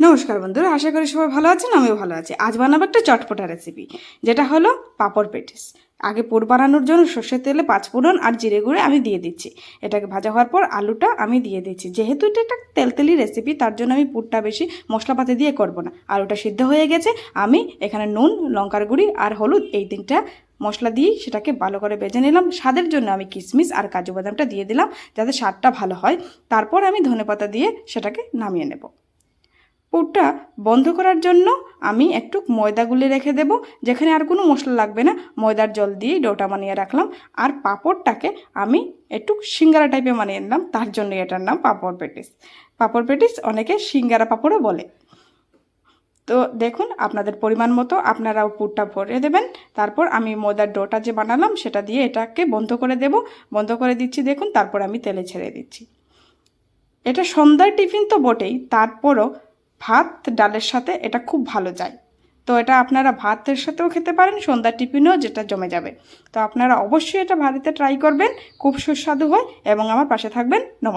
নমস্কার বন্ধুরা, আশা করি সবাই ভালো আছেন। আমিও ভালো আছি। আজ বানাবো একটা চটপটা রেসিপি, যেটা হলো পাঁপড় পেটিস। আগে পুর বানানোর জন্য সর্ষের তেলে 5 ফোড়ন আর জিরে গুঁড়ে আমি দিয়ে দিচ্ছি। এটাকে ভাজা হওয়ার পর আলুটা আমি দিয়ে দিচ্ছি। যেহেতু এটা একটা তেলতেলি রেসিপি, তার জন্য আমি পুরটা বেশি মশলাপাতি দিয়ে করব না। আলুটা সিদ্ধ হয়ে গেছে, আমি এখানে নুন, লঙ্কার গুঁড়ি আর হলুদ এই 3টা মশলা দিয়ে সেটাকে ভালো করে ভেজে নিলাম। স্বাদের জন্য আমি কিশমিশ আর কাজু বাদামটা দিয়ে দিলাম, যাতে স্বাদটা ভালো হয়। তারপর আমি ধনেপাতা দিয়ে সেটাকে নামিয়ে নেব। পুরটা বন্ধ করার জন্য আমি একটু ময়দা গুলে রেখে দেব, যেখানে আর কোনো মশলা লাগবে না। ময়দার জল দিয়ে ডোটা বানিয়ে রাখলাম। আর পাঁপড়টাকে আমি একটু সিঙ্গারা টাইপে বানিয়ে নিলাম, তার জন্য এটার নাম পাঁপড় পেটিস। পাঁপড় পেটিস অনেকে সিঙ্গারা পাঁপড়ও বলে। তো দেখুন, আপনাদের পরিমাণ মতো আপনারাও পুরটা ভরে দেবেন। তারপর আমি ময়দার ডোটা যে বানালাম সেটা দিয়ে এটাকে বন্ধ করে দেব। বন্ধ করে দিচ্ছি দেখুন। তারপর আমি তেলে ছেড়ে দিচ্ছি। এটা সন্ধ্যার টিফিন তো বটেই, তারপরও ভাত ডালের সাথে এটা খুব ভালো যায়। তো এটা আপনারা ভাতের সাথেও খেতে পারেন, সন্ধ্যার টিফিনেও যেটা জমে যাবে। তো আপনারা অবশ্যই এটা বাড়িতে ট্রাই করবেন, খুব সুস্বাদু হয়। এবং আমার পাশে থাকবেন। নমস্কার।